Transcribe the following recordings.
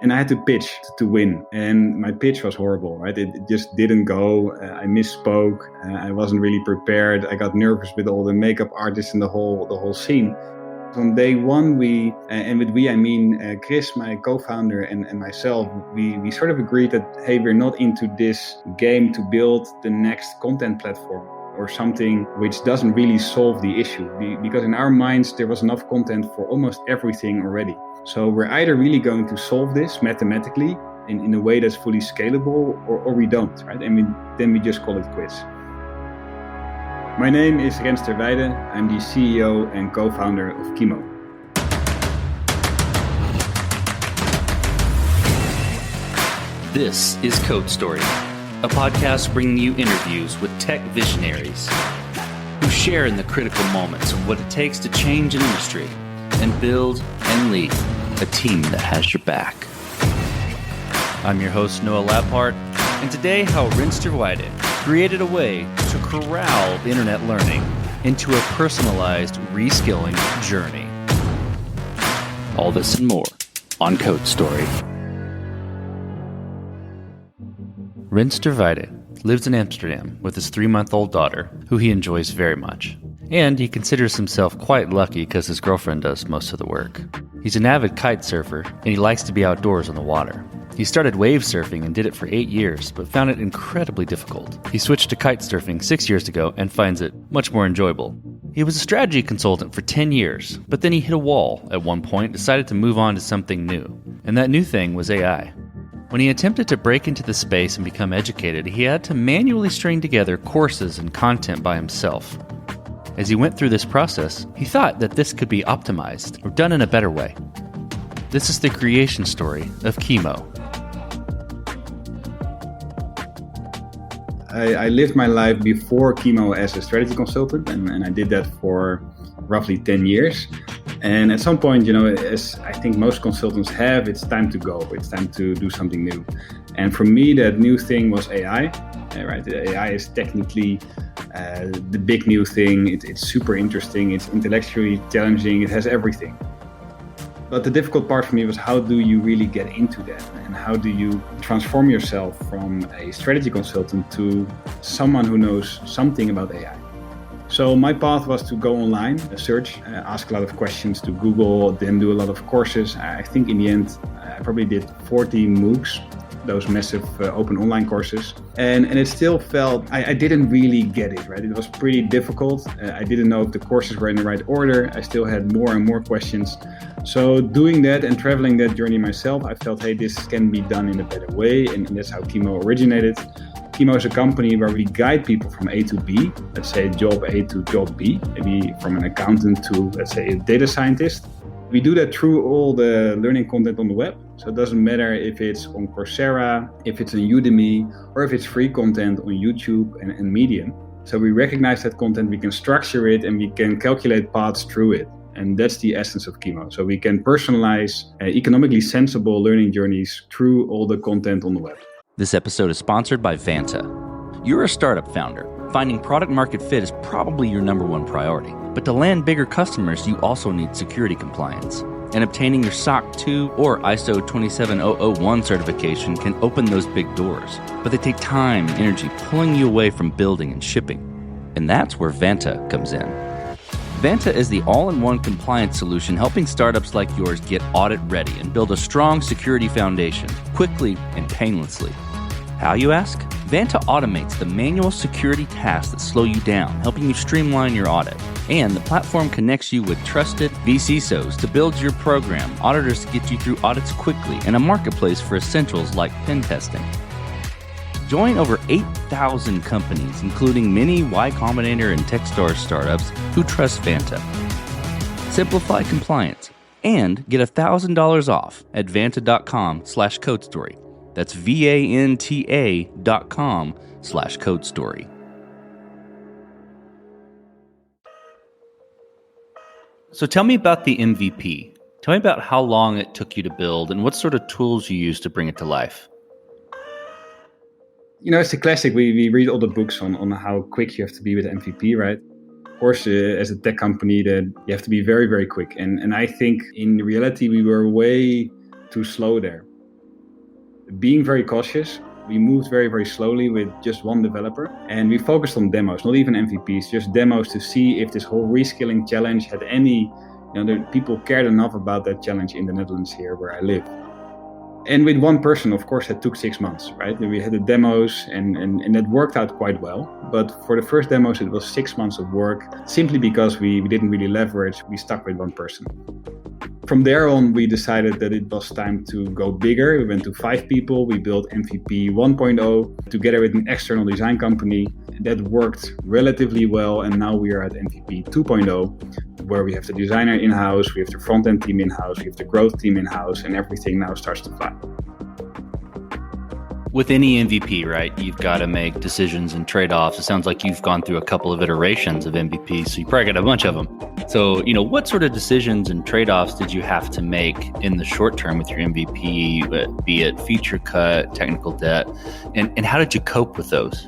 And I had to pitch to win. And my pitch was horrible, right? It just didn't go. I misspoke. I wasn't really prepared. I got nervous with all the makeup artists and the whole scene. On day one, and with we, I mean Chris, my co-founder, and myself, we sort of agreed that, hey, we're not into this game to build the next content platform or something which doesn't really solve the issue. Because in our minds, there was enough content for almost everything already. So we're either really going to solve this mathematically in a way that's fully scalable, or we don't, right? And then we just call it quits. My name is Rens ter Weijde. I'm the CEO and co-founder of KIMO. This is Code Story, a podcast bringing you interviews with tech visionaries who share in the critical moments of what it takes to change an industry and build and lead a team that has your back. I'm your host, Noah Laphart, and today how Rens ter Weijde created a way to corral internet learning into a personalized reskilling journey. All this and more on Code Story. Rens ter Weijde lives in Amsterdam with his 3-month-old daughter, who he enjoys very much. And he considers himself quite lucky because his girlfriend does most of the work. He's an avid kitesurfer, and he likes to be outdoors on the water. He started wave surfing and did it for 8 years, but found it incredibly difficult. He switched to kite surfing 6 years ago and finds it much more enjoyable. He was a strategy consultant for 10 years, but then he hit a wall at one point and decided to move on to something new. And that new thing was AI. When he attempted to break into the space and become educated, he had to manually string together courses and content by himself. As he went through this process, he thought that this could be optimized or done in a better way. This is the creation story of KIMO. I lived my life before KIMO as a strategy consultant, and I did that for roughly 10 years. And at some point, as I think most consultants have, it's time to go. It's time to do something new. And for me, that new thing was AI. Right? AI is technically the big new thing. It's super interesting. It's intellectually challenging. It has everything. But the difficult part for me was, how do you really get into that? And how do you transform yourself from a strategy consultant to someone who knows something about AI? So my path was to go online, search, ask a lot of questions to Google, then do a lot of courses. I think in the end, I probably did 40 MOOCs, those massive open online courses. And it still felt, I didn't really get it, right? It was pretty difficult. I didn't know if the courses were in the right order. I still had more and more questions. So doing that and traveling that journey myself, I felt, hey, this can be done in a better way. And that's how KIMO originated. KIMO is a company where we guide people from A to B, let's say job A to job B, maybe from an accountant to, let's say, a data scientist. We do that through all the learning content on the web. So it doesn't matter if it's on Coursera, if it's on Udemy, or if it's free content on YouTube and Medium. So we recognize that content, we can structure it, and we can calculate paths through it. And that's the essence of KIMO. So we can personalize economically sensible learning journeys through all the content on the web. This episode is sponsored by Vanta. You're a startup founder. Finding product market fit is probably your number one priority. But to land bigger customers, you also need security compliance. And obtaining your SOC 2 or ISO 27001 certification can open those big doors. But they take time and energy pulling you away from building and shipping. And that's where Vanta comes in. Vanta is the all-in-one compliance solution helping startups like yours get audit ready and build a strong security foundation quickly and painlessly. How, you ask? Vanta automates the manual security tasks that slow you down, helping you streamline your audit. And the platform connects you with trusted vCISOs to build your program, auditors to get you through audits quickly, and a marketplace for essentials like pen testing. Join over 8,000 companies, including many Y Combinator and Techstars startups who trust Vanta. Simplify compliance and get $1,000 off at vanta.com/codestory. That's VANTA.com/codestory. So tell me about the MVP. Tell me about how long it took you to build and what sort of tools you used to bring it to life. It's a classic. We read all the books on how quick you have to be with MVP, right? Of course, as a tech company, that you have to be very, very quick. And I think in reality, we were way too slow there. being very cautious. We moved very, very slowly with just one developer, and we focused on demos, not even MVPs, just demos to see if this whole reskilling challenge had any, the people cared enough about that challenge in the Netherlands here where I live. And with one person, of course, that took 6 months, right? We had the demos and that worked out quite well. But for the first demos, it was 6 months of work simply because we didn't really leverage. We stuck with one person. From there on, we decided that it was time to go bigger. We went to 5 people. We built MVP 1.0 together with an external design company. That worked relatively well. And now we are at MVP 2.0, where we have the designer in-house, we have the front-end team in-house, we have the growth team in-house, and everything now starts to fly. With any MVP, right, you've got to make decisions and trade-offs. It sounds like you've gone through a couple of iterations of MVP, so you probably got a bunch of them. So, what sort of decisions and trade-offs did you have to make in the short term with your MVP, be it feature cut, technical debt, and how did you cope with those?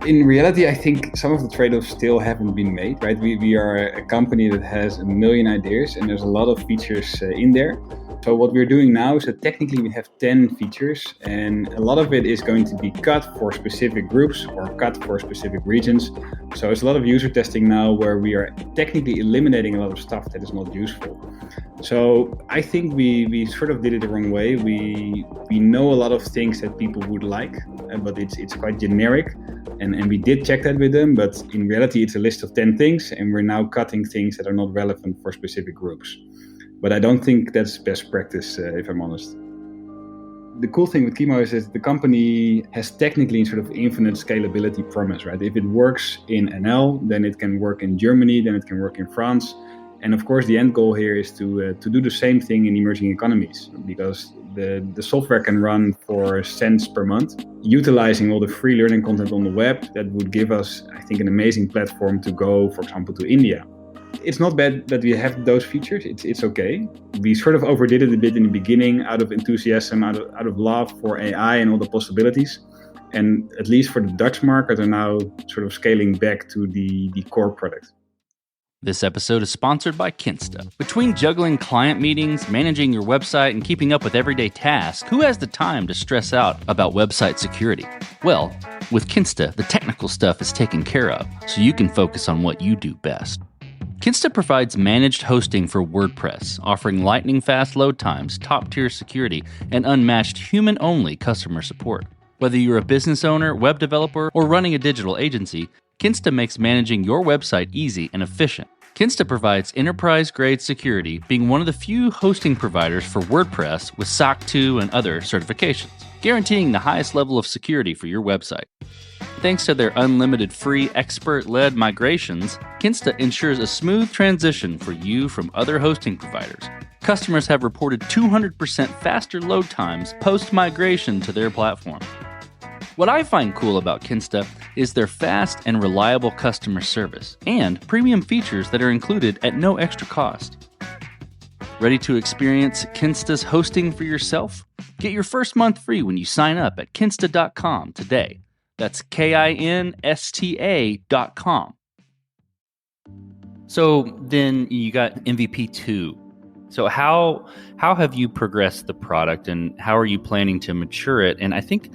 In reality, I think some of the trade-offs still haven't been made, right? We are a company that has a million ideas and there's a lot of features in there. So what we're doing now is that technically we have 10 features and a lot of it is going to be cut for specific groups or cut for specific regions. So it's a lot of user testing now where we are technically eliminating a lot of stuff that is not useful. So I think we sort of did it the wrong way. We know a lot of things that people would like, but it's quite generic. And we did check that with them, but in reality it's a list of 10 things and we're now cutting things that are not relevant for specific groups. But I don't think that's best practice, if I'm honest. The cool thing with KIMO is that the company has technically sort of infinite scalability promise, right? If it works in NL, then it can work in Germany, then it can work in France. And of course, the end goal here is to do the same thing in emerging economies, because the software can run for cents per month, utilizing all the free learning content on the web. That would give us, I think, an amazing platform to go, for example, to India. It's not bad that we have those features. It's okay. We sort of overdid it a bit in the beginning out of enthusiasm, out of love for AI and all the possibilities. And at least for the Dutch market, are now sort of scaling back to the core product. This episode is sponsored by Kinsta. Between juggling client meetings, managing your website, and keeping up with everyday tasks, who has the time to stress out about website security? Well, with Kinsta, the technical stuff is taken care of, so you can focus on what you do best. Kinsta provides managed hosting for WordPress, offering lightning-fast load times, top-tier security, and unmatched human-only customer support. Whether you're a business owner, web developer, or running a digital agency, Kinsta makes managing your website easy and efficient. Kinsta provides enterprise-grade security, being one of the few hosting providers for WordPress with SOC 2 and other certifications, guaranteeing the highest level of security for your website. Thanks to their unlimited free expert-led migrations, Kinsta ensures a smooth transition for you from other hosting providers. Customers have reported 200% faster load times post-migration to their platform. What I find cool about Kinsta is their fast and reliable customer service and premium features that are included at no extra cost. Ready to experience Kinsta's hosting for yourself? Get your first month free when you sign up at kinsta.com today. That's KINSTA.com. So then you got MVP 2. So how have you progressed the product and how are you planning to mature it? And I think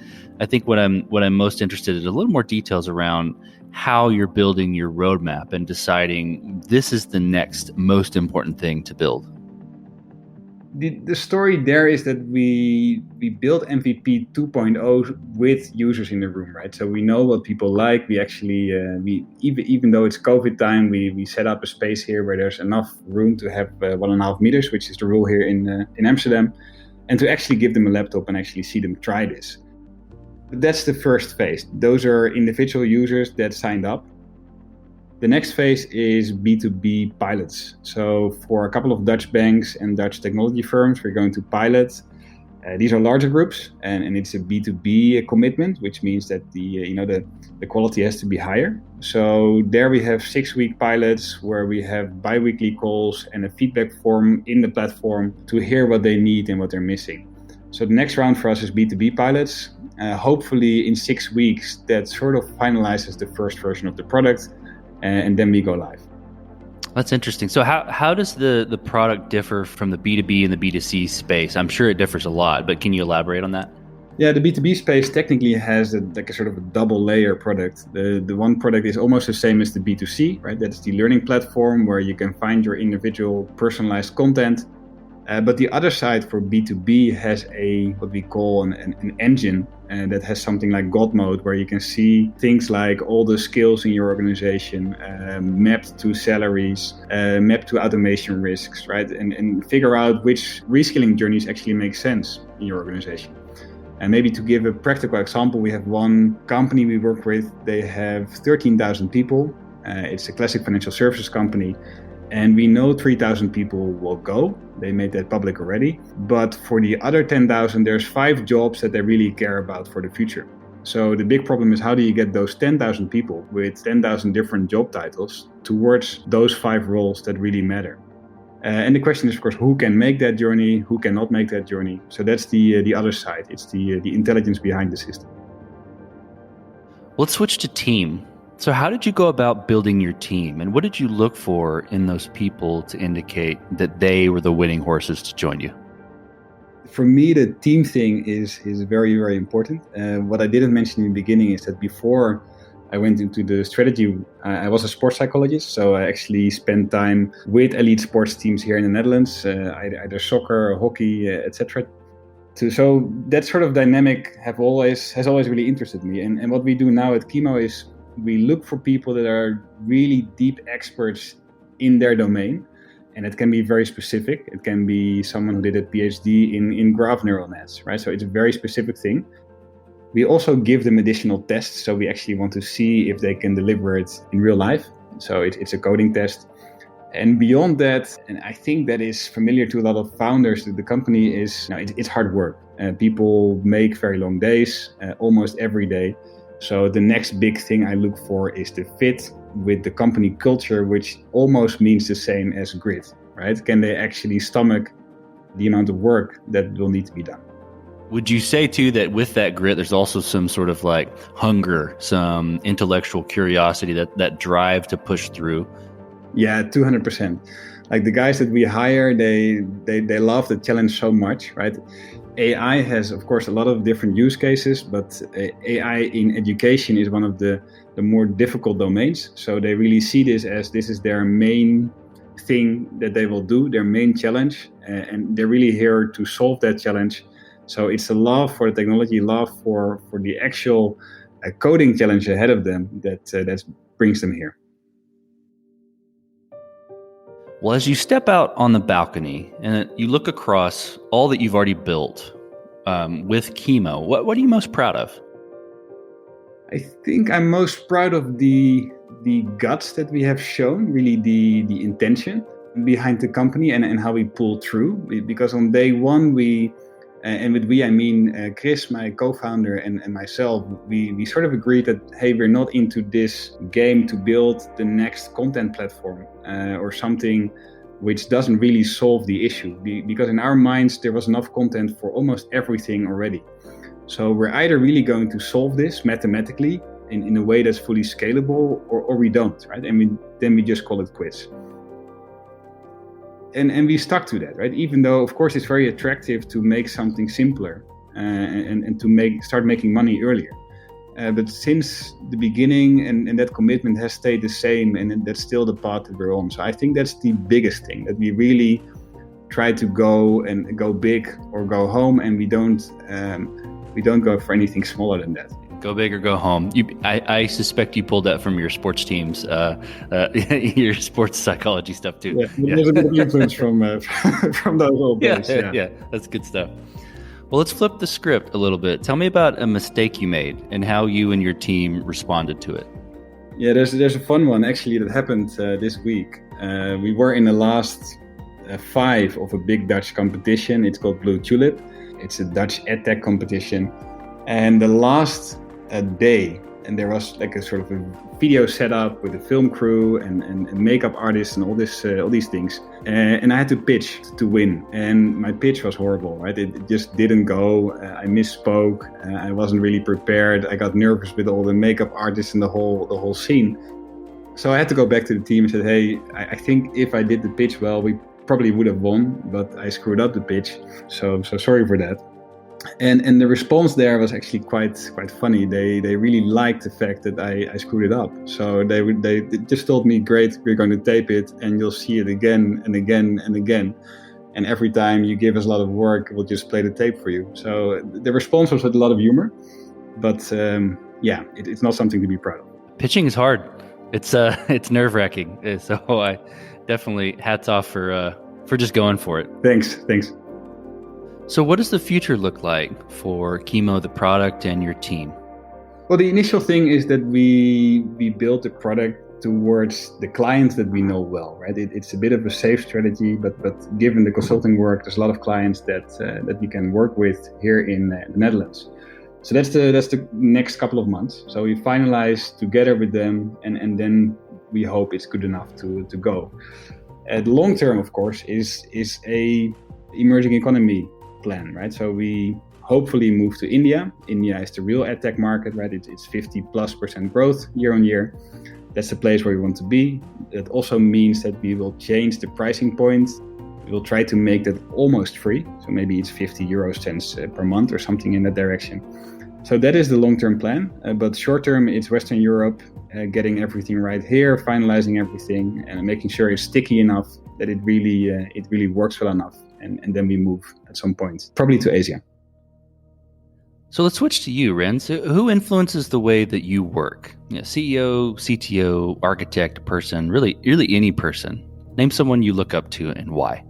what I'm most interested in is a little more details around how you're building your roadmap and deciding this is the next most important thing to build. The story there is that we built MVP 2.0 with users in the room, right? So we know what people like. We actually, even though it's COVID time, we set up a space here where there's enough room to have 1.5 meters, which is the rule here in Amsterdam, and to actually give them a laptop and actually see them try this. But that's the first phase. Those are individual users that signed up. The next phase is B2B pilots. So for a couple of Dutch banks and Dutch technology firms, we're going to pilot. These are larger groups, and it's a B2B commitment, which means that the quality has to be higher. So there we have 6-week pilots where we have bi-weekly calls and a feedback form in the platform to hear what they need and what they're missing. So the next round for us is B2B pilots. Hopefully in 6 weeks, that sort of finalizes the first version of the product. And then we go live. That's interesting. So how does the product differ from the B2B and the B2C space? I'm sure it differs a lot, but can you elaborate on that? Yeah, the B2B space technically has like a sort of a double layer product. The one product is almost the same as the B2C, right? That's the learning platform where you can find your individual personalized content. But the other side for B2B has what we call an engine that has something like God mode, where you can see things like all the skills in your organization mapped to salaries, mapped to automation risks, right? And figure out which reskilling journeys actually make sense in your organization. And maybe to give a practical example, we have one company we work with. They have 13,000 people. It's a classic financial services company. And we know 3,000 people will go. They made that public already. But for the other 10,000, there's 5 jobs that they really care about for the future. So the big problem is, how do you get those 10,000 people with 10,000 different job titles towards those 5 roles that really matter? And the question is, of course, who can make that journey, who cannot make that journey? So that's the other side. It's the intelligence behind the system. Let's switch to team. So how did you go about building your team, and what did you look for in those people to indicate that they were the winning horses to join you? For me, the team thing is very, very important. What I didn't mention in the beginning is that before I went into the strategy, I was a sports psychologist, so I actually spent time with elite sports teams here in the Netherlands, either soccer, hockey, etc. So that sort of dynamic has always really interested me. And what we do now at KIMO is we look for people that are really deep experts in their domain. And it can be very specific. It can be someone who did a PhD in graph neural nets, right? So it's a very specific thing. We also give them additional tests. So we actually want to see if they can deliver it in real life. So it's a coding test. And beyond that, and I think that is familiar to a lot of founders of the company, is it's hard work. People make very long days, almost every day. So the next big thing I look for is the fit with the company culture, which almost means the same as grit, right? Can they actually stomach the amount of work that will need to be done? Would you say too that with that grit, there's also some sort of like hunger, some intellectual curiosity, that drive to push through? Yeah, 200%. Like the guys that we hire, they love the challenge so much, right? AI has, of course, a lot of different use cases, but AI in education is one of the more difficult domains. So they really see this is their main thing that they will do, their main challenge, and they're really here to solve that challenge. So it's a love for the technology, love for the actual coding challenge ahead of them that brings them here. Well, as you step out on the balcony and you look across all that you've already built with KIMO, what are you most proud of? I think I'm most proud of the guts that we have shown, really the intention behind the company and how we pulled through. Because on day one, and with we, I mean Chris, my co-founder, and myself, we sort of agreed that, hey, we're not into this game to build the next content platform or something which doesn't really solve the issue. Because in our minds, there was enough content for almost everything already. So we're either really going to solve this mathematically in a way that's fully scalable, or we don't, right? And then we just call it quits. And we stuck to that, right? Even though, of course, it's very attractive to make something simpler and to start making money earlier. But since the beginning, and that commitment has stayed the same, and that's still the path that we're on. So I think that's the biggest thing, that we really try to go big or go home, and we don't go for anything smaller than that. Go big or go home. I suspect you pulled that from your sports teams, your sports psychology stuff too. Yeah. There's a bit of influence from those old days. Yeah, that's good stuff. Well, let's flip the script a little bit. Tell me about a mistake you made and how you and your team responded to it. Yeah, there's a fun one actually that happened this week. We were in the last 5 of a big Dutch competition. It's called Blue Tulip. It's a Dutch edtech competition. And the last day, and there was like a sort of a video setup with a film crew and makeup artists and all these things. And I had to pitch to win. And my pitch was horrible, right? It just didn't go. I misspoke. I wasn't really prepared. I got nervous with all the makeup artists and the whole scene. So I had to go back to the team and said, hey, I think if I did the pitch well, we probably would have won, but I screwed up the pitch. So sorry for that. And the response there was actually quite funny. They really liked the fact that I screwed it up. So they just told me, great, we're going to tape it and you'll see it again and again and again. And every time you give us a lot of work, we'll just play the tape for you. So the response was with a lot of humor, but it's not something to be proud of. Pitching is hard. It's nerve-wracking. So I definitely hats off for just going for it. Thanks. So what does the future look like for KIMO, the product, and your team? Well, the initial thing is that we built the product towards the clients that we know well, right? It's a bit of a safe strategy, but given the consulting work, there's a lot of clients that we can work with here in the Netherlands. So that's the next couple of months. So we finalize together with them, and then we hope it's good enough to go. The long term, of course, is a emerging economy plan, right? So we hopefully move to India. India is the real edtech market, right? It's 50+% growth year on year. That's the place where we want to be. That also means that we will change the pricing point. We will try to make that almost free. So maybe it's 50 euro cents per month or something in that direction. So that is the long-term plan. But short-term, it's Western Europe, getting everything right here, finalizing everything, and making sure it's sticky enough that it really works well enough. And then we move at some point, probably to Asia. So let's switch to you, Rens. Who influences the way that you work? CEO, CTO, architect, person, really any person. Name someone you look up to and why.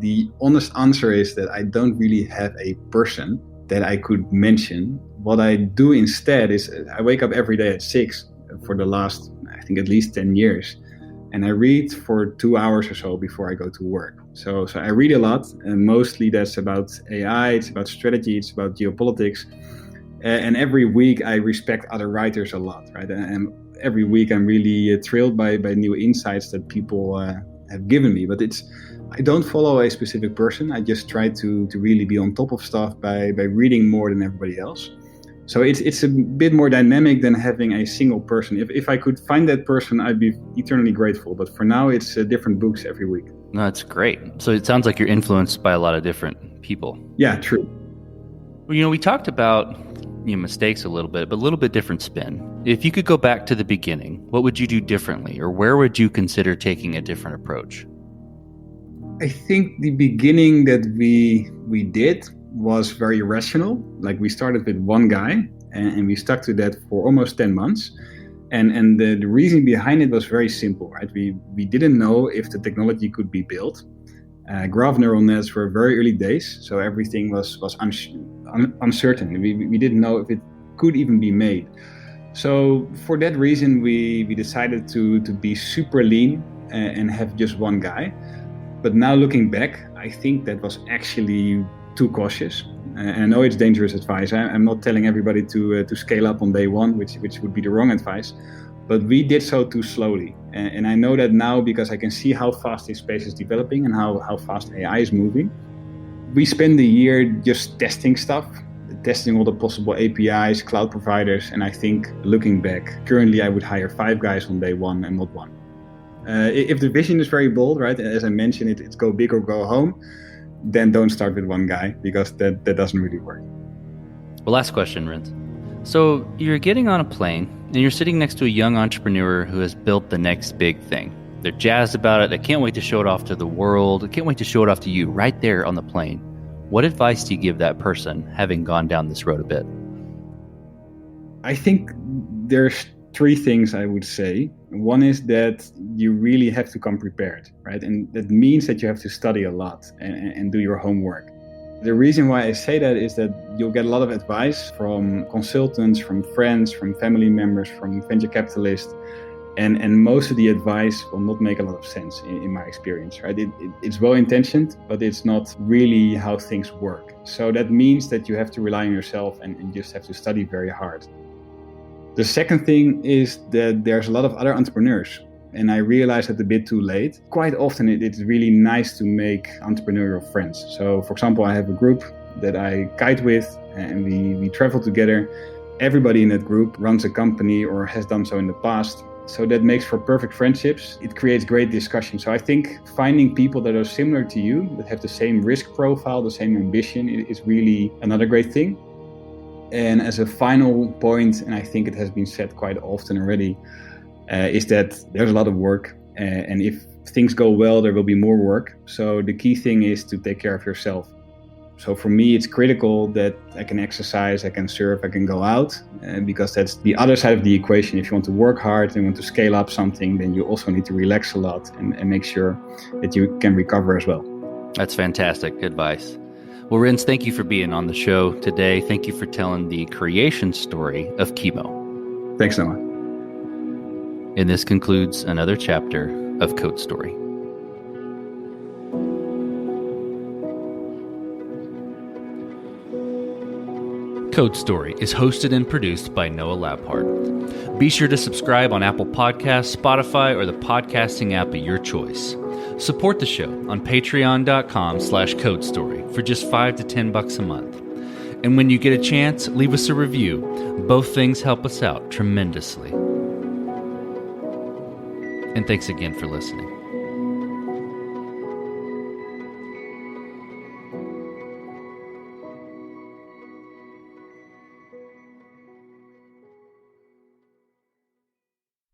The honest answer is that I don't really have a person that I could mention. What I do instead is I wake up every day at 6 for the last, I think at least 10 years. And I read for 2 hours or so before I go to work. So I read a lot, and mostly that's about AI, it's about strategy, it's about geopolitics. And every week I respect other writers a lot, right? And every week I'm really thrilled by new insights that people have given me. But I don't follow a specific person. I just try to really be on top of stuff by reading more than everybody else. So it's a bit more dynamic than having a single person. If I could find that person, I'd be eternally grateful. But for now, it's different books every week. No, that's great. So it sounds like you're influenced by a lot of different people. Yeah, true. Well, we talked about mistakes a little bit, but a little bit different spin. If you could go back to the beginning, what would you do differently, or where would you consider taking a different approach? I think the beginning that we did was very rational. Like we started with one guy and we stuck to that for almost 10 months. And the reason behind it was very simple, right? We didn't know if the technology could be built. Graph neural nets were very early days, so everything was uncertain. We didn't know if it could even be made. So for that reason, we decided to be super lean and have just one guy. But now looking back, I think that was actually too cautious. And I know it's dangerous advice. I'm not telling everybody to scale up on day one, which would be the wrong advice. But we did so too slowly. And I know that now because I can see how fast this space is developing and how fast AI is moving. We spend a year just testing stuff, testing all the possible APIs, cloud providers. And I think looking back, currently I would hire 5 guys on day one and not 1. If the vision is very bold, right, as I mentioned, it's go big or go home, then don't start with one guy because that doesn't really work. Well, last question, Rens. So you're getting on a plane and you're sitting next to a young entrepreneur who has built the next big thing. They're jazzed about it. They can't wait to show it off to the world. They can't wait to show it off to you right there on the plane. What advice do you give that person having gone down this road a bit? I think there's 3 things I would say. One is that you really have to come prepared, right? And that means that you have to study a lot and do your homework. The reason why I say that is that you'll get a lot of advice from consultants, from friends, from family members, from venture capitalists. And most of the advice will not make a lot of sense in my experience, right? It's well-intentioned, but it's not really how things work. So that means that you have to rely on yourself and just have to study very hard. The second thing is that there's a lot of other entrepreneurs, and I realized that a bit too late. Quite often it's really nice to make entrepreneurial friends. So for example, I have a group that I kite with and we travel together. Everybody in that group runs a company or has done so in the past. So that makes for perfect friendships. It creates great discussion. So I think finding people that are similar to you, that have the same risk profile, the same ambition, is really another great thing. And as a final point, and I think it has been said quite often already, is that there's a lot of work. And if things go well, there will be more work. So the key thing is to take care of yourself. So for me, it's critical that I can exercise, I can surf, I can go out, because that's the other side of the equation. If you want to work hard and want to scale up something, then you also need to relax a lot and make sure that you can recover as well. That's fantastic advice. Well, Rens, thank you for being on the show today. Thank you for telling the creation story of KIMO. Thanks, Noah. And this concludes another chapter of Code Story. Code Story is hosted and produced by Noah Labhart. Be sure to subscribe on Apple Podcasts, Spotify, or the podcasting app of your choice. Support the show on patreon.com/codestory for just $5 to $10 a month. And when you get a chance, leave us a review. Both things help us out tremendously. And thanks again for listening.